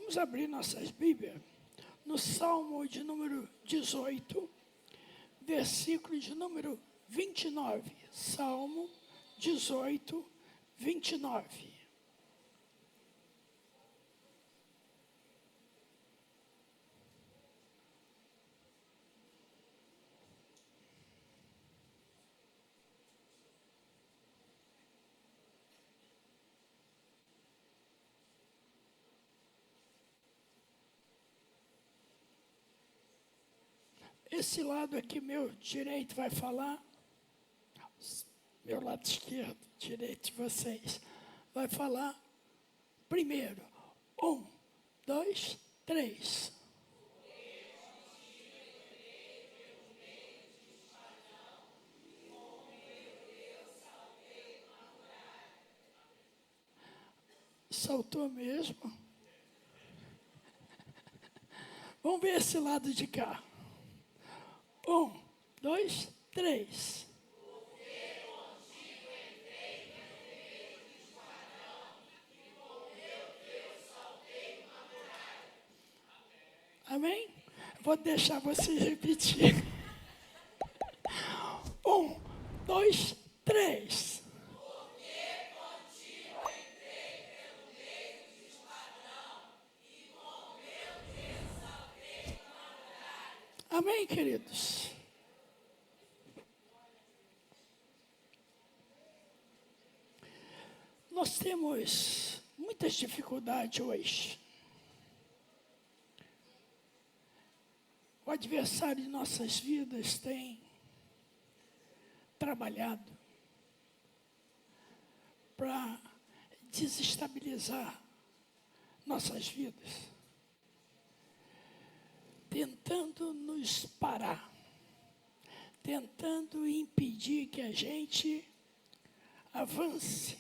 Vamos abrir nossas Bíblias no Salmo de número 18, versículo de número 29. Salmo 18, 29. Esse lado aqui, meu direito, vai falar. Meu lado esquerdo, direito de vocês, vai falar primeiro. 1, 2, 3. Saltou mesmo? Vamos ver esse lado de cá. 1, 2, 3. Amém? Vou deixar vocês repetir. 1, 2, 3. Amém, queridos? Nós temos muitas dificuldades hoje. O adversário de nossas vidas tem trabalhado para desestabilizar nossas vidas, tentando nos parar, tentando impedir que a gente avance,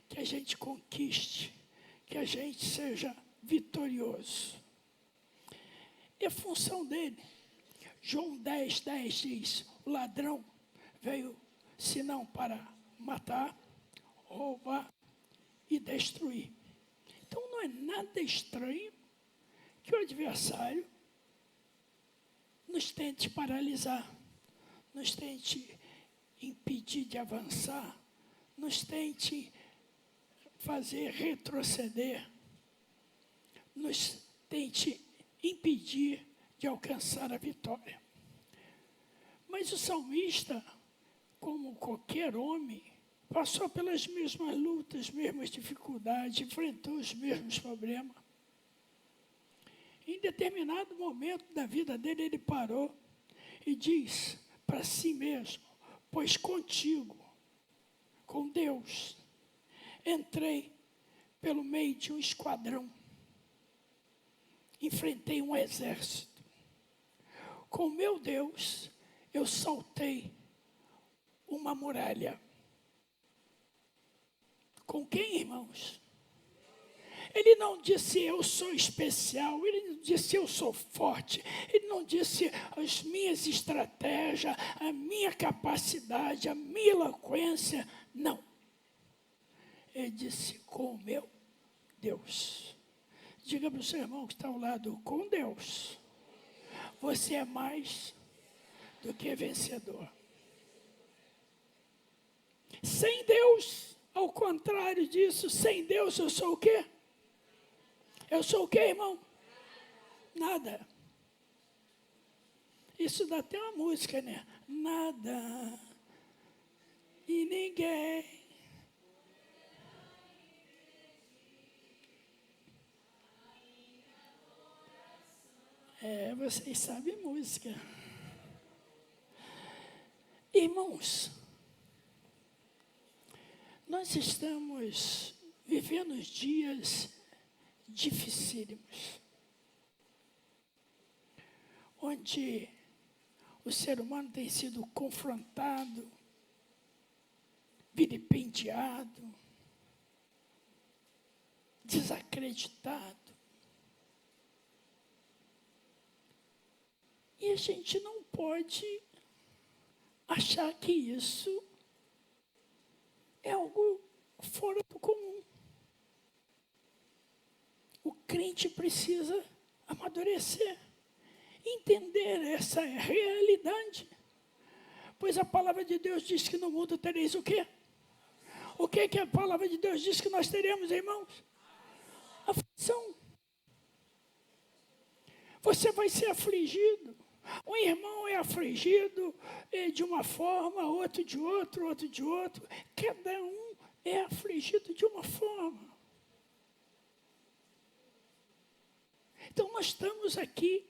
que a gente conquiste, que a gente seja vitorioso. É função dele. João 10, 10 diz, o ladrão veio senão para matar, roubar e destruir. Então não é nada estranho que o adversário nos tente paralisar, nos tente impedir de avançar, nos tente fazer retroceder, nos tente impedir de alcançar a vitória. Mas o salmista, como qualquer homem, passou pelas mesmas lutas, mesmas dificuldades, enfrentou os mesmos problemas. Em determinado momento da vida dele, ele parou e diz para si mesmo, pois contigo, com Deus, entrei pelo meio de um esquadrão, enfrentei um exército. Com meu Deus, eu saltei uma muralha. Com quem, irmãos? Ele não disse eu sou especial, ele não disse eu sou forte, ele não disse as minhas estratégias, a minha capacidade, a minha eloquência, não. Ele disse com o meu Deus. Diga para o seu irmão que está ao lado, com Deus, você é mais do que vencedor. Sem Deus, ao contrário disso, sem Deus eu sou o quê? Eu sou o quê, irmão? Nada. Isso dá até uma música, né? Nada e ninguém. Vocês sabem música. Irmãos, nós estamos vivendo dias dificílimos, onde o ser humano tem sido confrontado, vilipendiado, desacreditado. E a gente não pode achar que isso é algo fora do comum. O crente mente precisa amadurecer, entender essa realidade. Pois a palavra de Deus diz que no mundo tereis o quê? O que a palavra de Deus diz que nós teremos, irmãos? Aflição. Você vai ser afligido. Um irmão é afligido de uma forma, outro de outro, outro de outro. Cada um é afligido de uma forma. Então nós estamos aqui.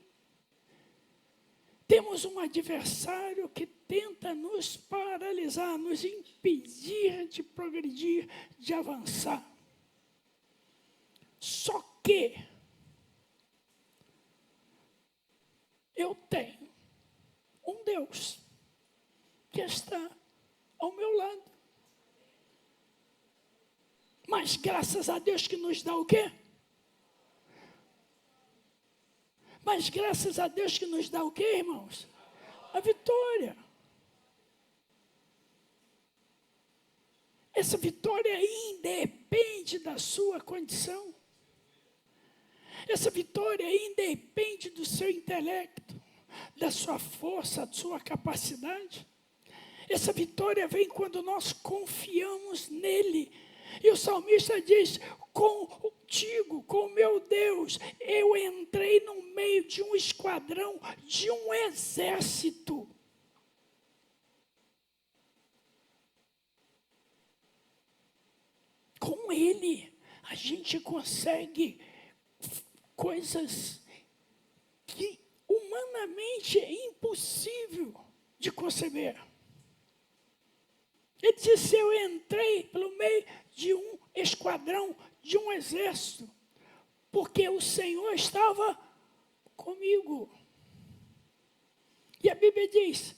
Temos um adversário que tenta nos paralisar, nos impedir de progredir, de avançar. Só que eu tenho um Deus que está ao meu lado. Mas graças a Deus que nos dá o quê? Mas graças a Deus que nos dá o quê, irmãos? A vitória. Essa vitória independe da sua condição. Essa vitória independe do seu intelecto, da sua força, da sua capacidade. Essa vitória vem quando nós confiamos nele. E o salmista diz: contigo, com meu Deus, eu entrei no meio de um esquadrão, de um exército. Com ele, a gente consegue coisas que humanamente é impossível de conceber. Ele disse: eu entrei pelo meio de um esquadrão, de um exército, porque o Senhor estava comigo. E a Bíblia diz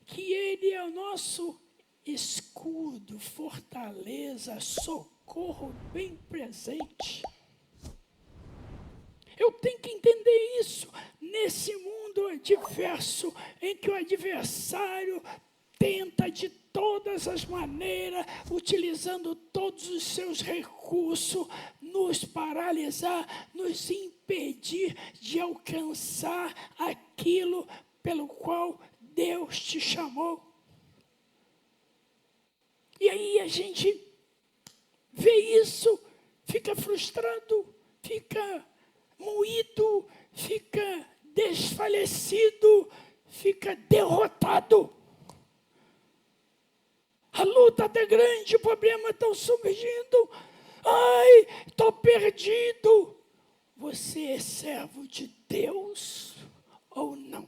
que Ele é o nosso escudo, fortaleza, socorro bem presente. Eu tenho que entender isso nesse mundo adverso, em que o adversário tenta de todas as maneiras, utilizando todos os seus recursos, nos paralisar, nos impedir de alcançar aquilo pelo qual Deus te chamou. E aí a gente vê isso, fica frustrado, fica moído, fica desfalecido, fica derrotado. A luta está grande, o problema está surgindo. Ai, estou perdido. Você é servo de Deus ou não?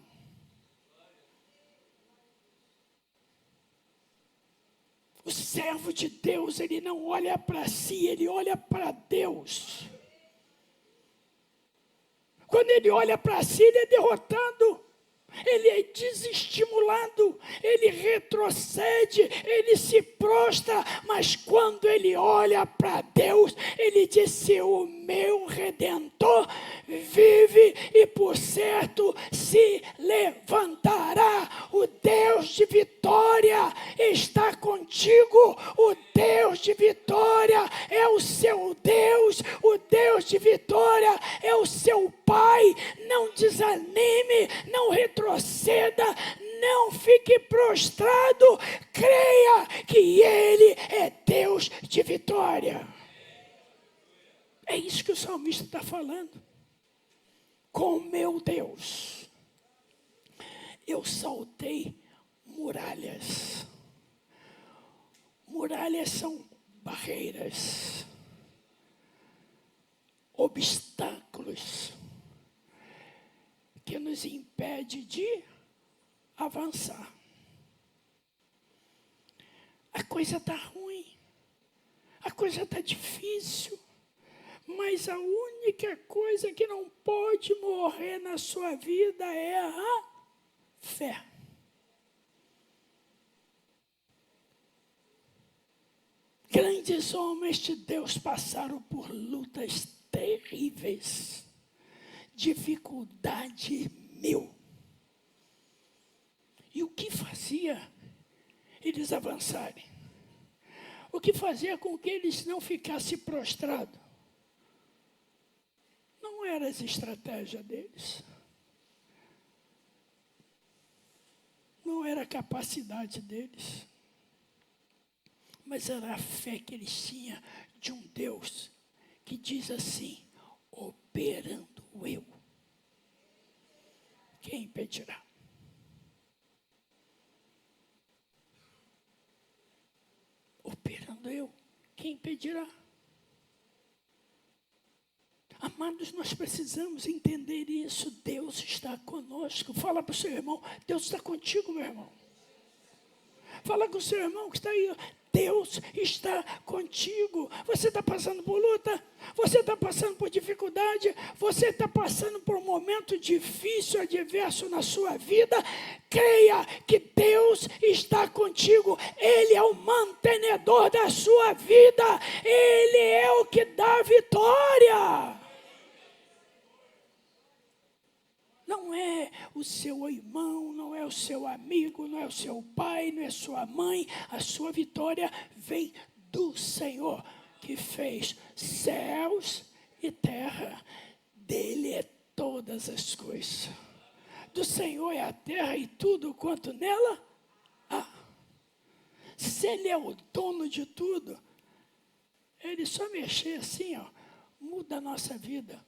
O servo de Deus, ele não olha para si, ele olha para Deus. Quando ele olha para si, ele é derrotado. Ele é desestimulado, ele retrocede, ele se prostra, mas quando ele olha para Deus, ele diz: o meu Redentor vive e por certo se levantará. O Deus de vitória está contigo, o Deus de vitória é o seu Deus, o Deus de vitória é o seu Pai. Não desanime, não retroceda, não fique prostrado, creia que Ele é Deus de vitória. É isso que o salmista está falando. Com meu Deus, eu saltei muralhas. Muralhas são barreiras, obstáculos que nos impede de avançar. A coisa está ruim, a coisa está difícil, mas a única coisa que não pode morrer na sua vida é a fé. Grandes homens de Deus passaram por lutas terríveis, dificuldade mil. E o que fazia eles avançarem? O que fazia com que eles não ficassem prostrados? era as estratégias deles. Não era a capacidade deles. Mas era a fé que eles tinham de um Deus que diz assim, operando eu, quem impedirá? Operando eu, quem impedirá? Amados, nós precisamos entender isso. Deus está conosco. Fala para o seu irmão, Deus está contigo, meu irmão. Fala com o seu irmão que está aí. Deus está contigo. Você está passando por luta? Você está passando por dificuldade? Você está passando por um momento difícil, adverso na sua vida? Creia que Deus está contigo. Ele é o mantenedor da sua vida. Ele é o que dá a vitória. Não é o seu irmão, não é o seu amigo, não é o seu pai, não é sua mãe. A sua vitória vem do Senhor, que fez céus e terra. Dele é todas as coisas. Do Senhor é a terra e tudo quanto nela há. Se Ele é o dono de tudo, Ele só mexer assim, ó, muda a nossa vida,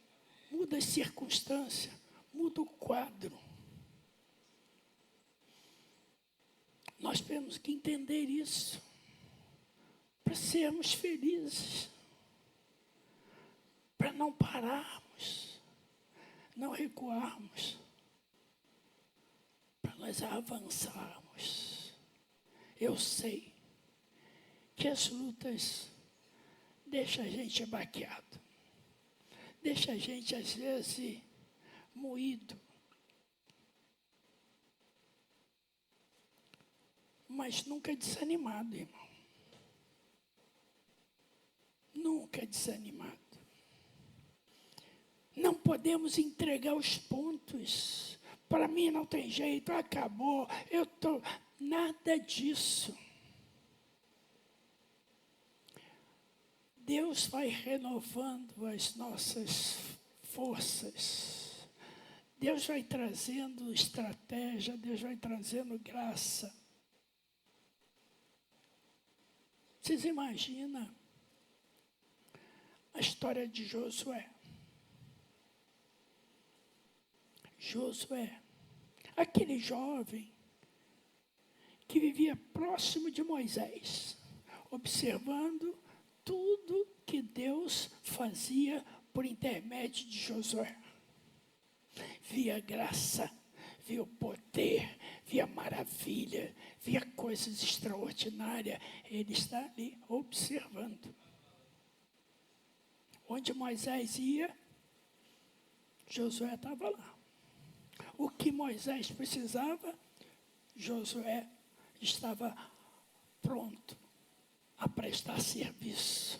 muda as circunstâncias, muda o quadro. Nós temos que entender isso para sermos felizes, para não pararmos, não recuarmos, para nós avançarmos. Eu sei que as lutas deixam a gente baqueado, deixa a gente às vezes moído, mas nunca desanimado, irmão. Nunca desanimado. Não podemos entregar os pontos. Para mim não tem jeito, acabou, eu estou... Nada disso. Deus vai renovando as nossas forças. Deus vai trazendo estratégia, Deus vai trazendo graça. Vocês imaginam a história de Josué? Josué, aquele jovem que vivia próximo de Moisés, observando tudo que Deus fazia por intermédio de Josué. Via graça, via o poder, via maravilha, via coisas extraordinárias. Ele está ali observando. Onde Moisés ia, Josué estava lá. O que Moisés precisava, Josué estava pronto a prestar serviço,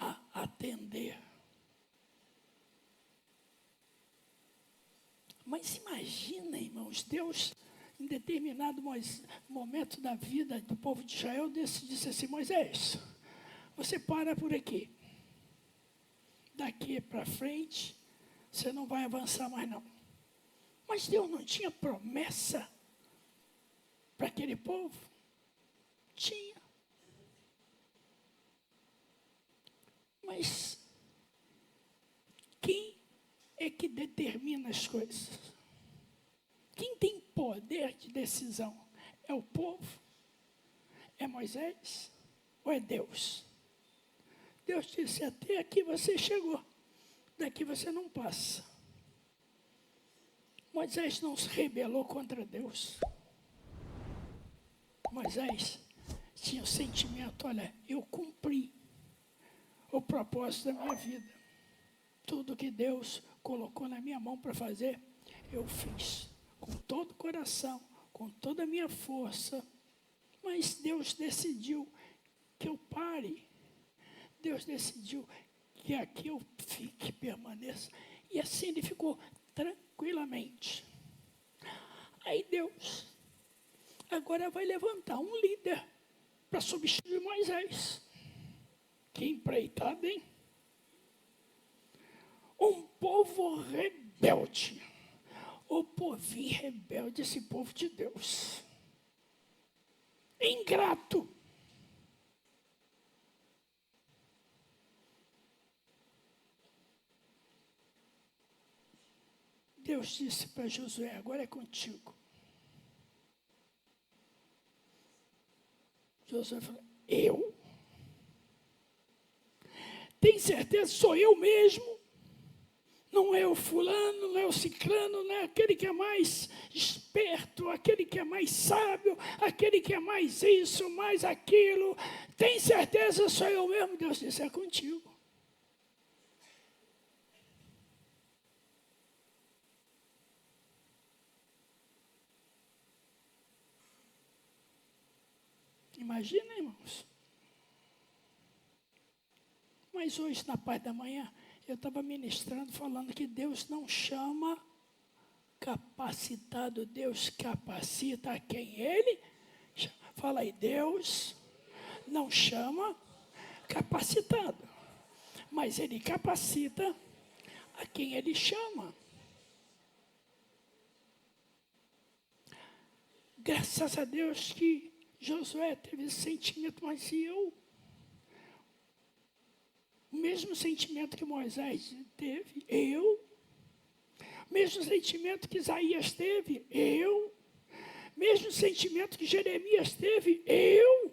a atender. Mas imagina, irmãos, Deus, em determinado momento da vida do povo de Israel, disse assim, Moisés, você para por aqui. Daqui para frente, você não vai avançar mais não. Mas Deus não tinha promessa para aquele povo? Tinha. Mas quem é que determina as coisas? Quem tem poder de decisão? É o povo? É Moisés? Ou é Deus? Deus disse, até aqui você chegou, daqui você não passa. Moisés não se rebelou contra Deus. Moisés tinha o sentimento, olha, eu cumpri o propósito da minha vida. Tudo que Deus colocou na minha mão para fazer, eu fiz. Com todo o coração, com toda a minha força. Mas Deus decidiu que eu pare. Deus decidiu que aqui eu fique, permaneça. E assim ele ficou tranquilamente. Aí Deus agora vai levantar um líder para substituir Moisés. Que empreitada, hein? Um povo rebelde. O povinho rebelde, esse povo de Deus. Ingrato. Deus disse para Josué, agora é contigo. Josué falou, eu? Tem certeza, sou eu mesmo? Não é o fulano, não é o ciclano, não é aquele que é mais esperto, aquele que é mais sábio, aquele que é mais isso, mais aquilo. Tem certeza, sou eu mesmo? Deus disse, é contigo. Imagina, irmãos. Mas hoje, na parte da manhã, eu estava ministrando, falando que Deus não chama capacitado, Deus capacita a quem Ele chama. Fala aí, Deus não chama capacitado, mas Ele capacita a quem Ele chama. Graças a Deus que Josué teve esse sentimento, mas eu? O mesmo sentimento que Moisés teve, eu. O mesmo sentimento que Isaías teve, eu. O mesmo sentimento que Jeremias teve, eu.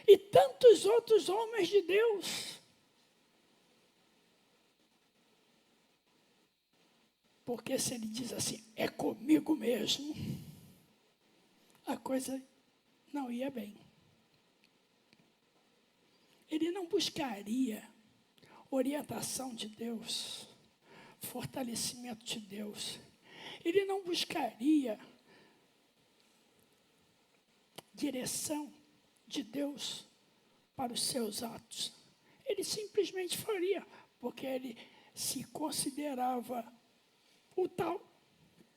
E tantos outros homens de Deus. Porque se ele diz assim, é comigo mesmo, a coisa não ia bem. Ele não buscaria orientação de Deus, fortalecimento de Deus. Ele não buscaria direção de Deus para os seus atos. Ele simplesmente faria, porque ele se considerava o tal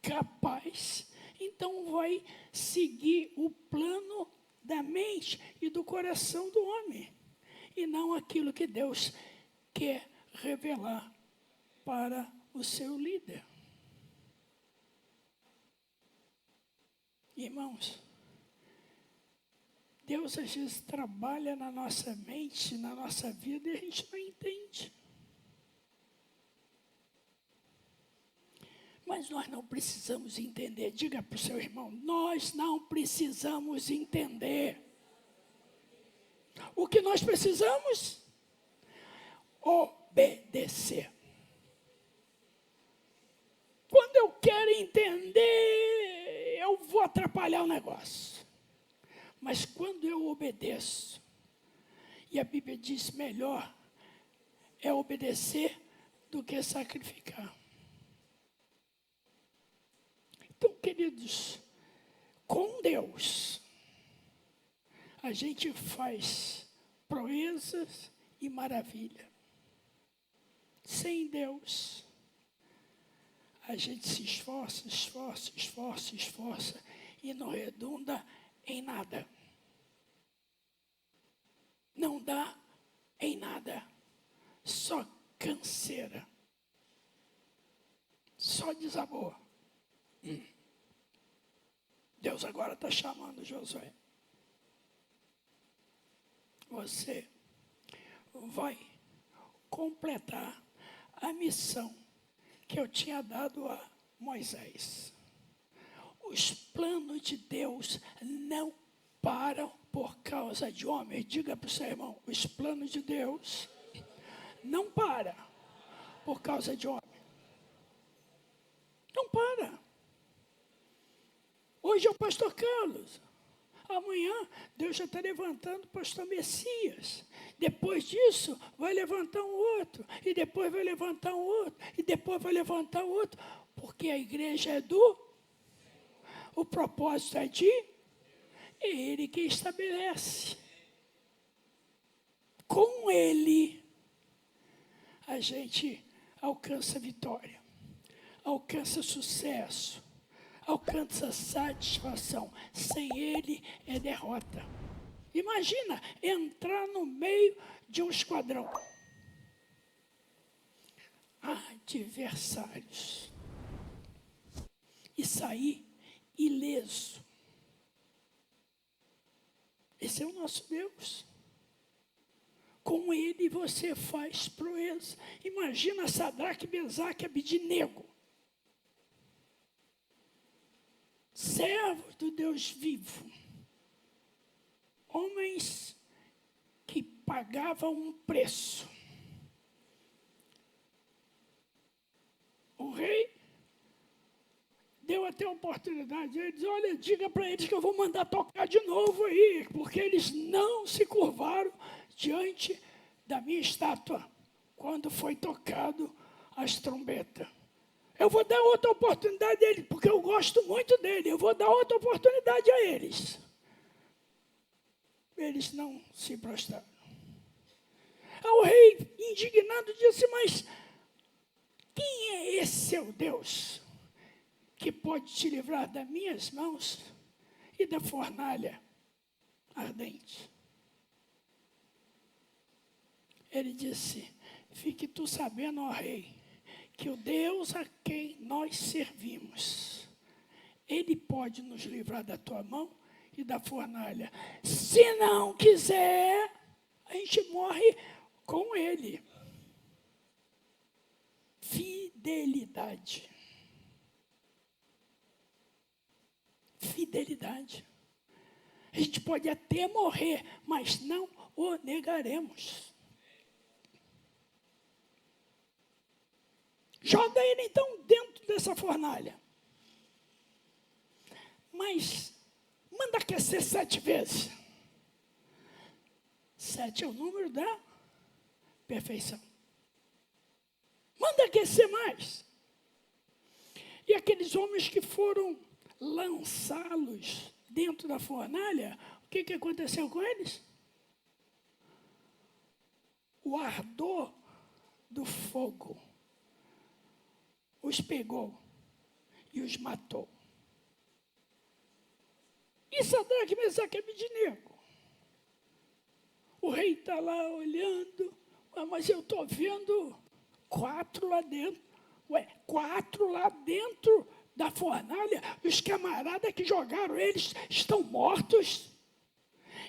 capaz. Então vai seguir o plano da mente e do coração do homem, e não aquilo que Deus quer revelar para o seu líder. Irmãos, Deus às vezes trabalha na nossa mente, na nossa vida, e a gente não entende. Mas nós não precisamos entender. Diga para o seu irmão, nós não precisamos entender. O que nós precisamos? Obedecer. Quando eu quero entender, eu vou atrapalhar o negócio. Mas quando eu obedeço, e a Bíblia diz melhor é obedecer do que sacrificar. Então, queridos, com Deus, a gente faz proezas e maravilha. Sem Deus, a gente se esforça e não redunda em nada. Não dá em nada. Só canseira. Só desamor. Deus agora está chamando Josué. Você vai completar a missão que eu tinha dado a Moisés. Os planos de Deus não param por causa de homens. Diga para o seu irmão, os planos de Deus não param por causa de homem. Não para. Hoje é o pastor Carlos. Amanhã, Deus já está levantando o pastor Messias. Depois disso, vai levantar um outro. E depois vai levantar um outro. E depois vai levantar outro. Porque a igreja é o propósito é de... É Ele que estabelece. Com Ele, a gente alcança vitória. Alcança sucesso. Alcança satisfação. Sem Ele é derrota. Imagina entrar no meio de um esquadrão. adversários e sair ileso. Esse é o nosso Deus. Com ele você faz proeza. Imagina Sadraque, Mesaque e Abednego. Servos do Deus vivo. Homens que pagavam um preço. O rei deu até a oportunidade. Ele diz, olha, diga para eles que eu vou mandar tocar de novo aí, porque eles não se curvaram diante da minha estátua, quando foi tocado as trombetas. Eu vou dar outra oportunidade a eles, porque eu gosto muito dele, eu vou dar outra oportunidade a eles. Eles não se prostraram. O rei, indignado, disse, mas quem é esse seu Deus que pode te livrar das minhas mãos e da fornalha ardente? Ele disse, fique tu sabendo, ó rei, que o Deus a quem nós servimos, ele pode nos livrar da tua mão e da fornalha. Se não quiser, a gente morre com ele. Fidelidade. Fidelidade. A gente pode até morrer, mas não o negaremos. Joga ele então dentro dessa fornalha. Mas manda aquecer 7 vezes. 7 é o número da perfeição. Manda aquecer mais. E aqueles homens que foram lançá-los dentro da fornalha, o que aconteceu com eles? O ardor do fogo os pegou e os matou. E Sadraque, Mesaque e Abednego. O rei está lá olhando, mas eu estou vendo 4 lá dentro. 4 lá dentro da fornalha, os camaradas que jogaram eles estão mortos.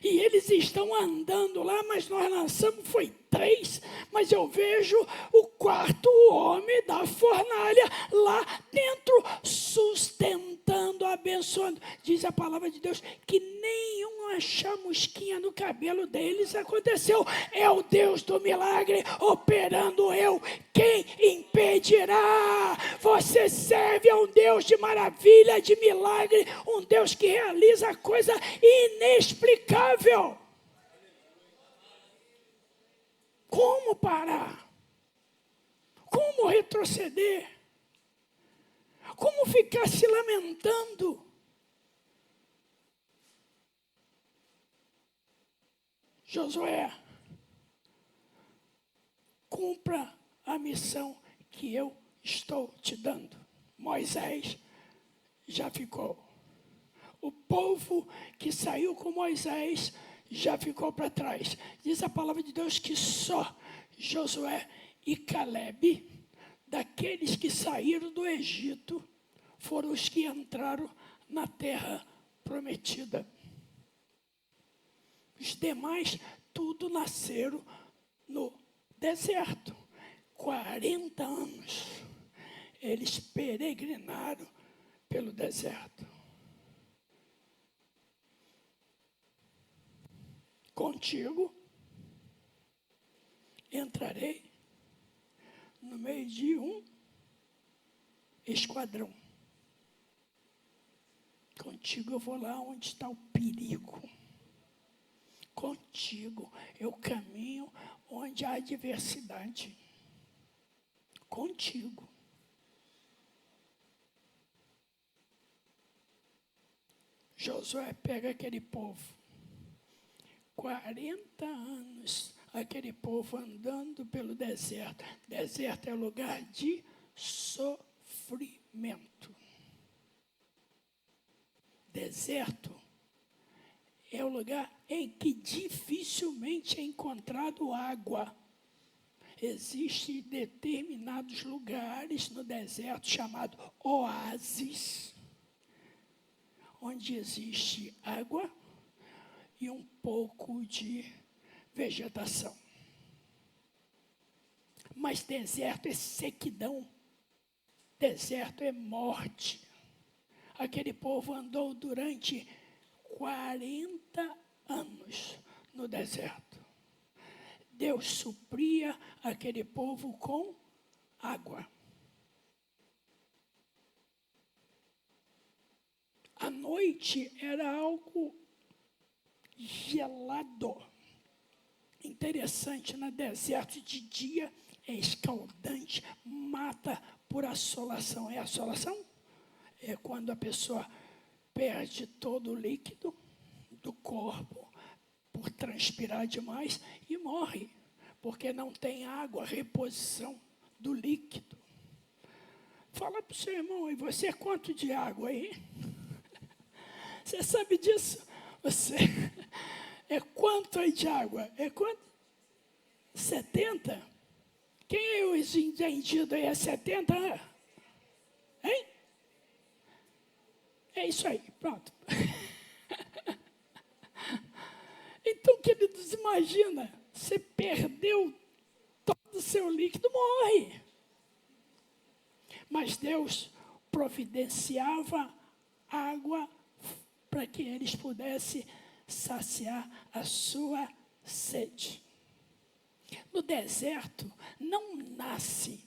E eles estão andando lá, mas nós lançamos, foi 3, mas eu vejo o 4º homem da fornalha lá dentro, sustentando, abençoando. Diz a palavra de Deus que nenhuma chamusquinha no cabelo deles aconteceu. É o Deus do milagre operando eu. Quem impedirá? Você serve a um Deus de maravilha, de milagre, um Deus que realiza coisa inexplicável. Como parar? Como retroceder? Como ficar se lamentando? Josué, cumpra a missão que eu estou te dando. Moisés já ficou. O povo que saiu com Moisés já ficou para trás. Diz a palavra de Deus que só Josué e Calebe, daqueles que saíram do Egito, foram os que entraram na terra prometida. Os demais, tudo nasceram no deserto. 40 anos, eles peregrinaram pelo deserto. Contigo entrarei no meio de um esquadrão. Contigo eu vou lá onde está o perigo. Contigo eu caminho onde há adversidade. Contigo. Josué pega aquele povo. 40 anos, aquele povo andando pelo deserto. Deserto é lugar de sofrimento. Deserto é o lugar em que dificilmente é encontrado água. Existem determinados lugares no deserto chamado oásis, onde existe água e um pouco de vegetação. Mas deserto é sequidão, deserto é morte. Aquele povo andou durante 40 anos no deserto. Deus supria aquele povo com água. A noite era algo gelado. Interessante, no deserto de dia é escaldante, mata por assolação. É assolação? É quando a pessoa perde todo o líquido do corpo por transpirar demais e morre, porque não tem água, reposição do líquido. Fala para o seu irmão, e você quanto de água aí? Você sabe disso? Você é quanto aí de água? É quanto? 70? Quem é os entendidos aí? É 70? Hein? É isso aí, pronto. Então, queridos, imagina, você perdeu todo o seu líquido, morre. Mas Deus providenciava água para que eles pudessem saciar a sua sede. No deserto não nasce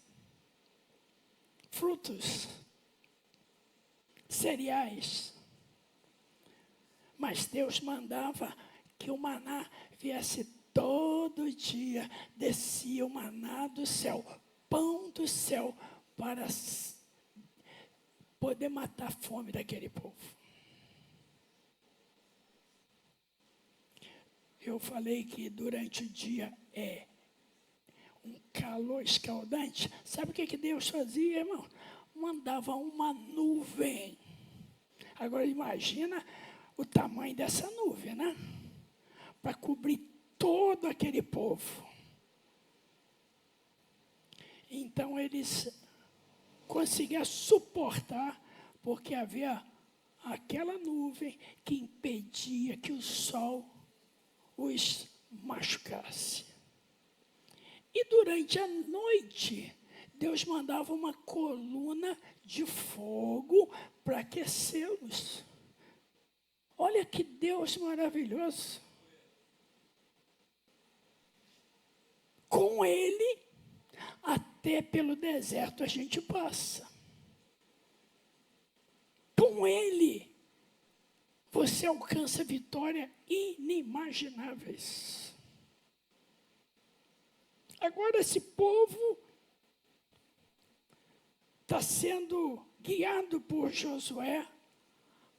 frutos, cereais, mas Deus mandava que o maná viesse todo dia, descia o maná do céu, pão do céu, para poder matar a fome daquele povo. Eu falei que durante o dia é um calor escaldante. Sabe o que Deus fazia, irmão? Mandava uma nuvem. Agora imagina o tamanho dessa nuvem, né? Para cobrir todo aquele povo. Então eles conseguiam suportar, porque havia aquela nuvem que impedia que o sol os machucasse. E durante a noite, Deus mandava uma coluna de fogo para aquecê-los. Olha que Deus maravilhoso. Com Ele, até pelo deserto a gente passa. Com Ele, você alcança vitórias inimagináveis. Agora esse povo está sendo guiado por Josué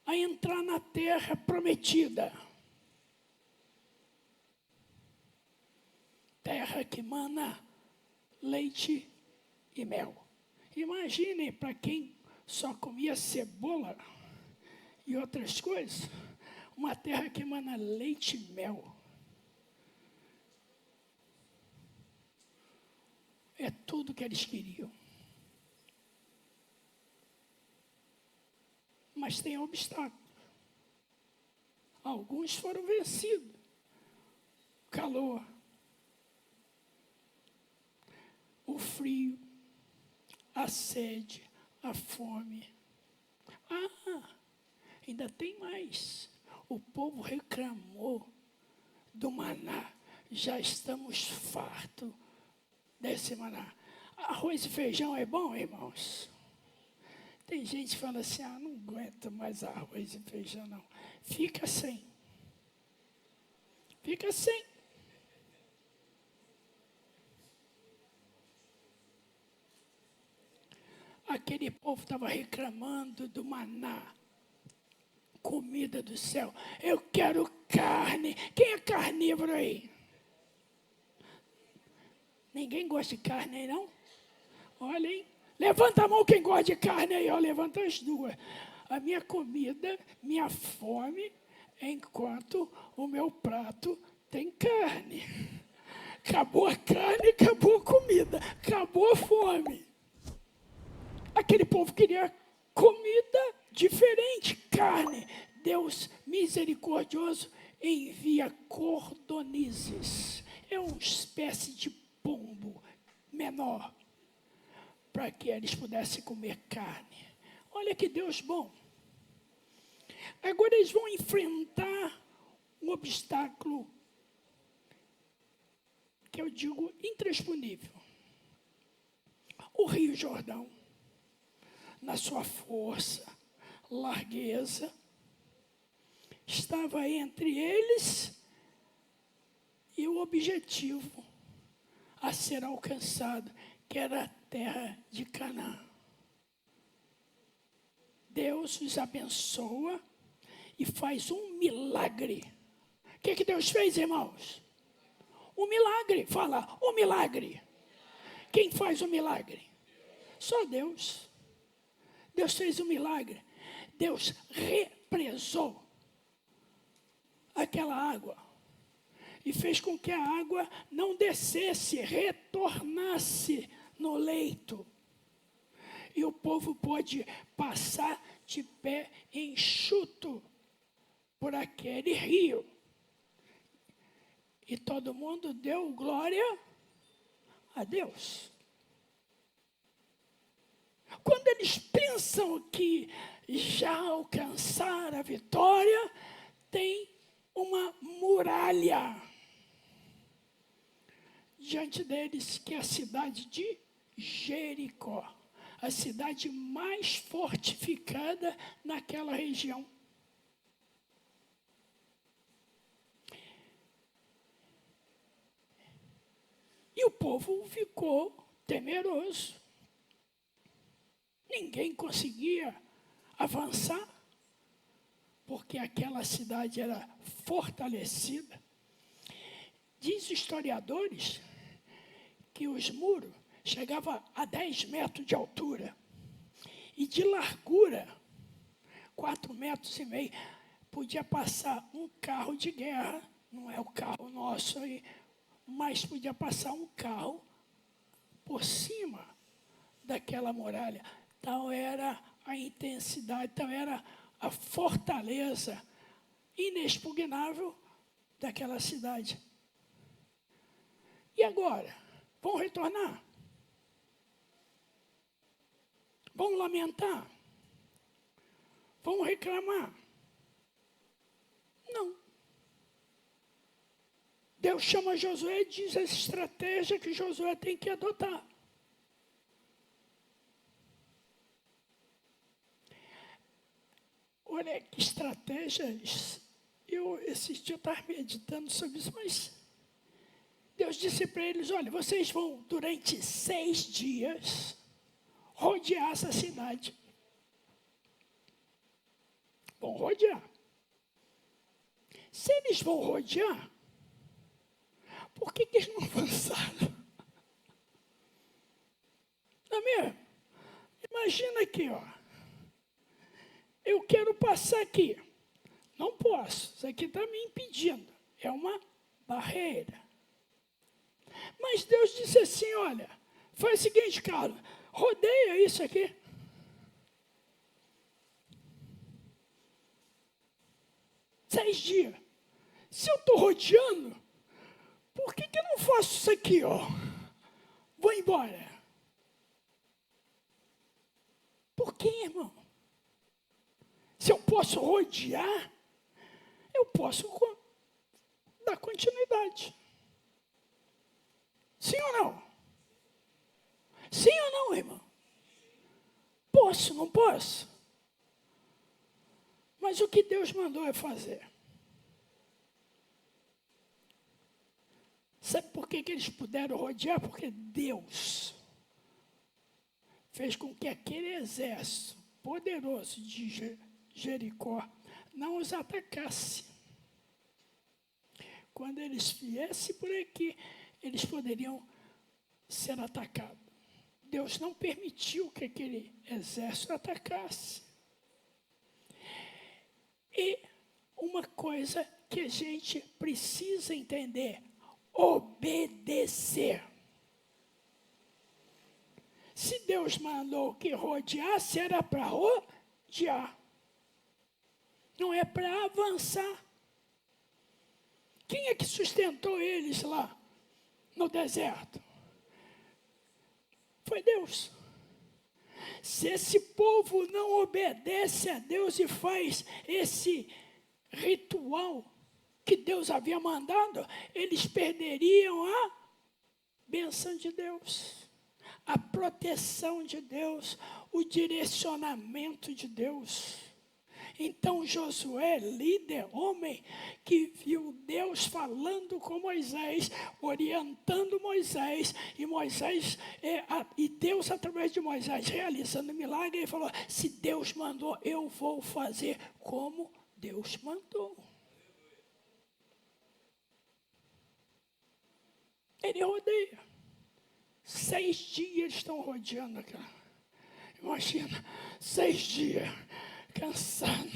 a entrar na terra prometida. Terra que mana leite e mel. Imaginem, para quem só comia cebola e outras coisas, uma terra que mana leite e mel. É tudo que eles queriam. Mas tem obstáculos. Alguns foram vencidos. Calor. O frio. A sede. A fome. Ainda tem mais. O povo reclamou do maná. Já estamos fartos desse maná. Arroz e feijão é bom, irmãos? Tem gente que fala assim, não aguento mais arroz e feijão, não. Fica sem. Fica sem. Aquele povo estava reclamando do maná. Comida do céu. Eu quero carne. Quem é carnívoro aí? Ninguém gosta de carne aí, não? Olha, hein? Levanta a mão quem gosta de carne aí, ó. Levanta as duas. A minha comida, minha fome, enquanto o meu prato tem carne. Acabou a carne, acabou a comida. povo queria comida diferente, carne. Deus misericordioso envia cordonizes. É uma espécie de pombo menor, para que eles pudessem comer carne. Olha que Deus bom. Agora eles vão enfrentar um obstáculo que eu digo intransponível. O Rio Jordão, na sua força, largueza, estava entre eles e o objetivo a ser alcançado, que era a terra de Canaã. Deus os abençoa e faz um milagre. O que Deus fez, irmãos? Um milagre. Fala, um milagre. Quem faz o milagre? Só Deus. Deus fez um milagre. Deus represou aquela água e fez com que a água não descesse, retornasse no leito. E o povo pôde passar de pé enxuto por aquele rio. E todo mundo deu glória a Deus. Quando eles pensam que já alcançaram a vitória, tem uma muralha diante deles, que é a cidade de Jericó, a cidade mais fortificada naquela região. E o povo ficou temeroso. Ninguém conseguia avançar, porque aquela cidade era fortalecida. Diz os historiadores que os muros chegavam a 10 metros de altura e de largura, 4,5 metros. Podia passar um carro de guerra, não é o carro nosso aí, mas podia passar um carro por cima daquela muralha. Tal era a intensidade, tal era a fortaleza inexpugnável daquela cidade. E agora? Vão retornar? Vão lamentar? Vão reclamar? Não. Deus chama Josué e diz a estratégia que Josué tem que adotar. Olha que estratégias. Esse dia eu estava meditando sobre isso, mas Deus disse para eles, olha, vocês vão durante 6 dias rodear essa cidade. Vão rodear. Se eles vão rodear, por que eles não avançaram? Não é mesmo? Imagina aqui, ó. Eu quero passar aqui. Não posso. Isso aqui está me impedindo. É uma barreira. Mas Deus disse assim, olha, faz o seguinte, Carlos, rodeia isso aqui. Seis dias. Se eu estou rodeando, por que eu não faço isso aqui, ó? Vou embora. Por que, irmão? Se eu posso rodear, eu posso dar continuidade. Sim ou não? Sim ou não, irmão? Posso, não posso? Mas o que Deus mandou é fazer. Sabe por que eles puderam rodear? Porque Deus fez com que aquele exército poderoso de Jericó não os atacasse. Quando eles viessem por aqui, eles poderiam ser atacados. Deus não permitiu que aquele exército atacasse. E uma coisa que a gente precisa entender: obedecer. Se Deus mandou que rodeasse, era para rodear. Não é para avançar. Quem é que sustentou eles lá no deserto? Foi Deus. Se esse povo não obedece a Deus e faz esse ritual que Deus havia mandado, eles perderiam a bênção de Deus, a proteção de Deus, o direcionamento de Deus. Então Josué, líder, homem, que viu Deus falando com Moisés, orientando Moisés, e Deus, através de Moisés, realizando milagre, ele falou: se Deus mandou, eu vou fazer como Deus mandou. Ele rodeia. 6 dias eles estão rodeando aqui. Imagina, 6 dias, cansado.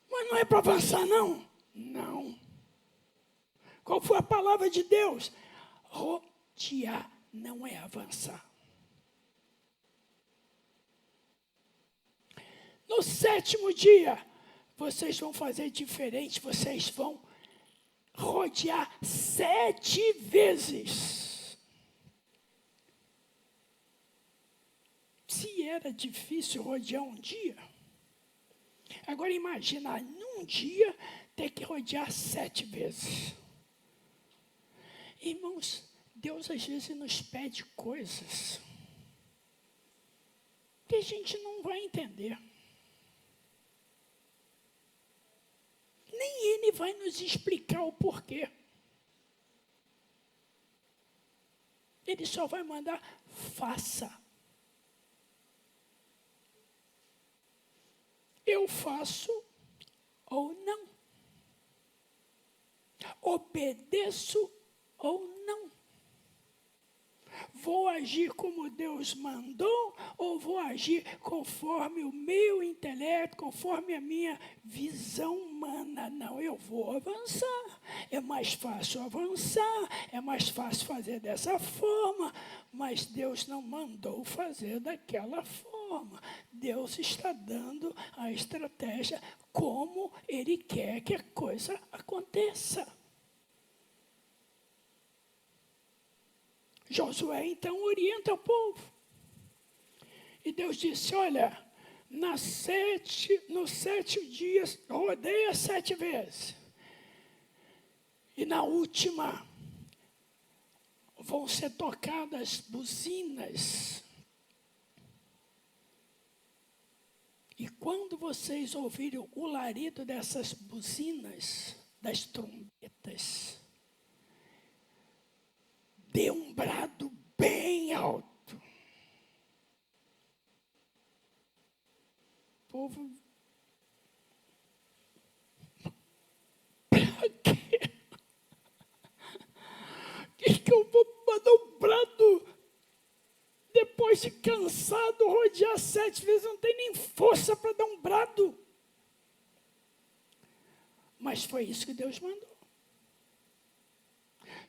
Mas não é para avançar, não? Não. Qual foi a palavra de Deus? Rodear não é avançar. No 7º dia, vocês vão fazer diferente, vocês vão rodear 7 vezes. Se era difícil rodear um dia, agora imagina, num dia, ter que rodear 7 vezes. Irmãos, Deus às vezes nos pede coisas que a gente não vai entender. Nem Ele vai nos explicar o porquê. Ele só vai mandar: faça. Eu faço ou não. Obedeço ou não. Vou agir como Deus mandou ou vou agir conforme o meu intelecto, conforme a minha visão humana? Não, eu vou avançar. É mais fácil avançar, é mais fácil fazer dessa forma, mas Deus não mandou fazer daquela forma. Deus está dando a estratégia como Ele quer que a coisa aconteça. Josué, então, orienta o povo. E Deus disse: olha, no 7º dia, rodeia 7 vezes. E na última, vão ser tocadas buzinas. E quando vocês ouvirem o larido dessas buzinas, das trombetas, dê um brado bem alto. O povo, para quê? Que eu vou mandar um brado depois de cansado, rodear 7 vezes, não tem nem força para dar um brado. Mas foi isso que Deus mandou.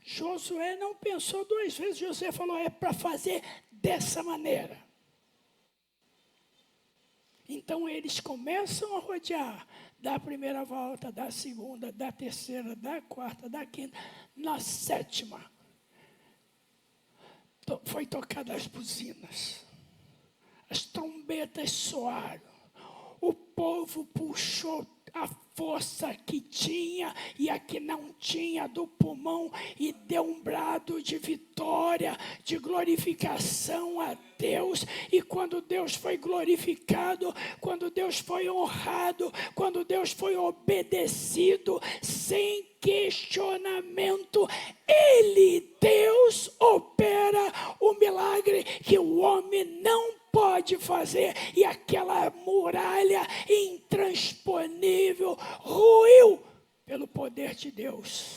Josué não pensou 2 vezes. Josué falou: é para fazer dessa maneira. Então eles começam a rodear, da primeira volta, da segunda, da terceira, da quarta, da quinta. Na 7ª, foi tocada as buzinas. As trombetas soaram. O povo puxou a força que tinha e a que não tinha do pulmão e deu um brado de vitória, de glorificação a Deus. E quando Deus foi glorificado, quando Deus foi honrado, quando Deus foi obedecido, sem questionamento, Deus opera o milagre que o homem não pode fazer, e aquela muralha intransponível ruiu pelo poder de Deus.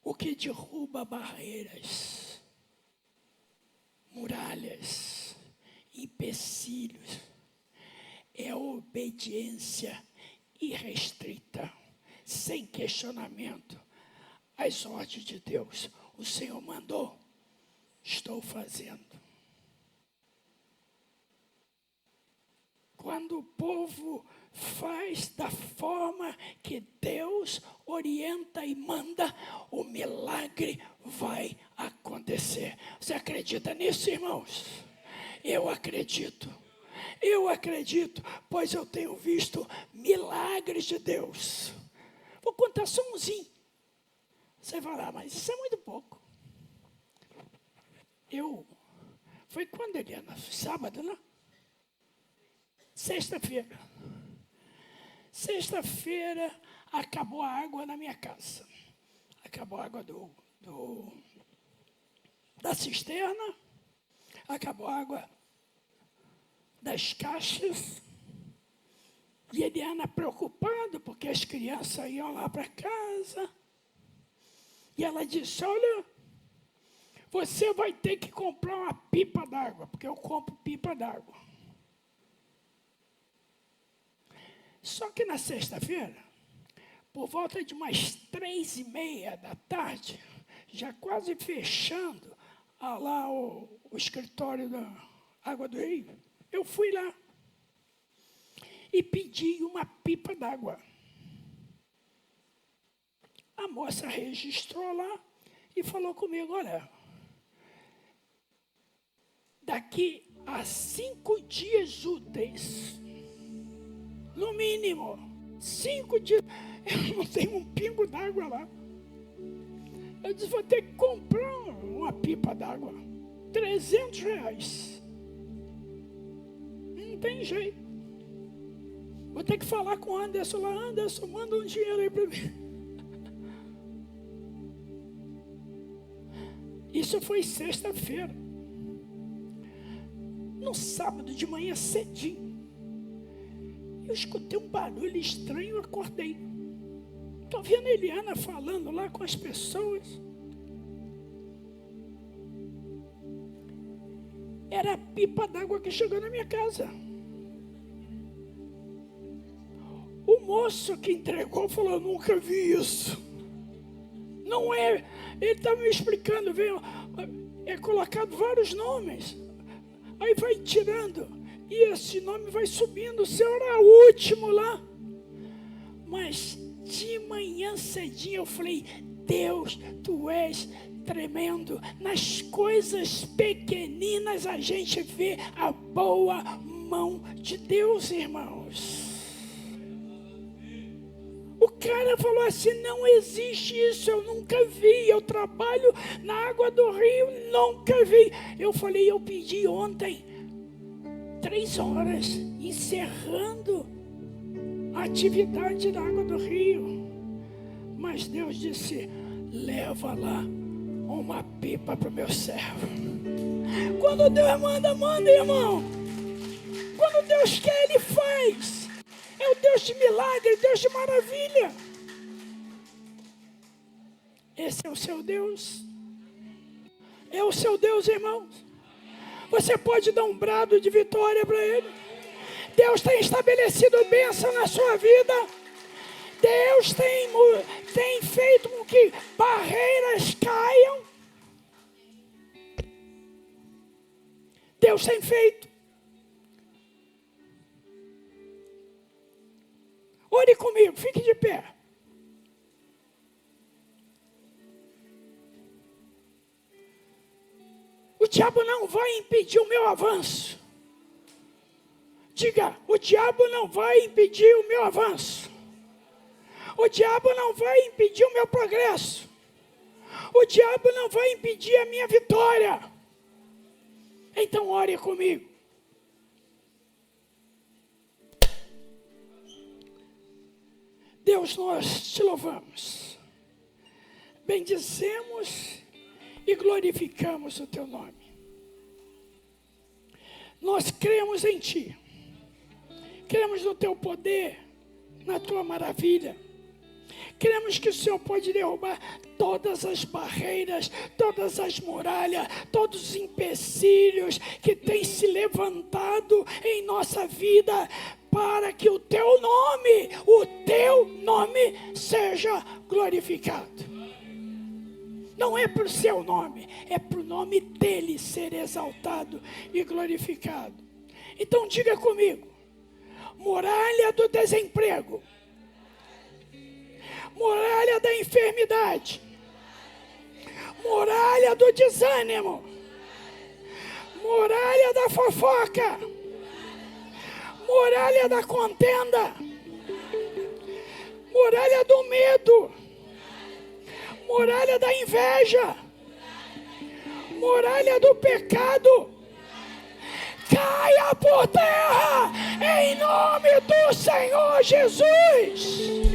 O que derruba barreiras, muralhas, empecilhos, é a obediência irrestrita, sem questionamento, as ordens de Deus. O Senhor mandou, estou fazendo. Quando o povo faz da forma que Deus orienta e manda, o milagre vai acontecer. Você acredita nisso, irmãos? Eu acredito. Eu acredito, pois eu tenho visto milagres de Deus. Vou contar só umzinho. Você vai lá, mas isso é muito pouco. Foi quando, Eliana? Sábado, não? Sexta-feira. Sexta-feira, acabou a água na minha casa. Acabou a água da cisterna. Acabou a água das caixas. E Eliana preocupada, porque as crianças iam lá para casa. E ela disse, olha, você vai ter que comprar uma pipa d'água, porque eu compro pipa d'água. Só que na sexta-feira, por volta de umas 3:30 da tarde, já quase fechando lá o escritório da Água do Rio, eu fui lá e pedi uma pipa d'água. A moça registrou lá e falou comigo, olha, daqui a 5 dias úteis, no mínimo, 5 dias, eu não tenho um pingo d'água lá. Eu disse, vou ter que comprar uma pipa d'água, R$300. Não tem jeito. Vou ter que falar com o Anderson lá, Anderson, manda um dinheiro aí para mim. Isso foi sexta-feira. No sábado de manhã cedinho, eu escutei um barulho estranho, eu acordei. Estou vendo a Eliana falando lá com as pessoas. Era a pipa d'água que chegou na minha casa. O moço que entregou falou, eu nunca vi isso. Não é, ele estava me explicando, veio, é colocado vários nomes. Aí vai tirando. E esse nome vai subindo, o seu era o último lá. Mas de manhã cedinho eu falei, Deus, Tu és tremendo. Nas coisas pequeninas a gente vê a boa mão de Deus, irmãos. O cara falou assim, não existe isso, eu nunca vi, eu trabalho na Água do Rio, nunca vi. Eu falei, eu pedi ontem, 3 horas, encerrando a atividade da Água do Rio. Mas Deus disse, leva lá uma pipa para o meu servo. Quando Deus manda, manda, irmão. Quando Deus quer, Ele faz. É o Deus de milagre, Deus de maravilha. Esse é o seu Deus. É o seu Deus, irmãos. Você pode dar um brado de vitória para Ele. Deus tem estabelecido bênção na sua vida. Deus tem feito com que barreiras caiam. Deus tem feito. Ore comigo, fique de pé. O diabo não vai impedir o meu avanço. Diga, o diabo não vai impedir o meu avanço. O diabo não vai impedir o meu progresso. O diabo não vai impedir a minha vitória. Então ore comigo. Deus, nós te louvamos, bendizemos e glorificamos o teu nome. Nós cremos em ti, cremos no teu poder, na tua maravilha. Cremos que o Senhor pode derrubar todas as barreiras, todas as muralhas, todos os empecilhos que têm se levantado em nossa vida, para que o teu nome seja glorificado. Não é para o seu nome, é para o nome dele ser exaltado e glorificado. Então diga comigo: muralha do desemprego, muralha da enfermidade, muralha do desânimo, muralha da fofoca, muralha da contenda, muralha do medo, muralha da inveja, muralha do pecado, caia por terra em nome do Senhor Jesus.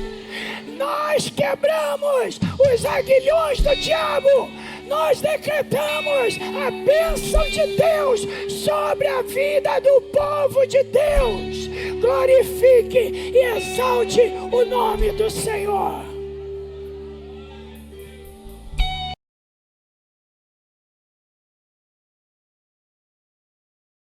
Nós quebramos os aguilhões do diabo. Nós decretamos a bênção de Deus sobre a vida do povo de Deus. Glorifique e exalte o nome do Senhor.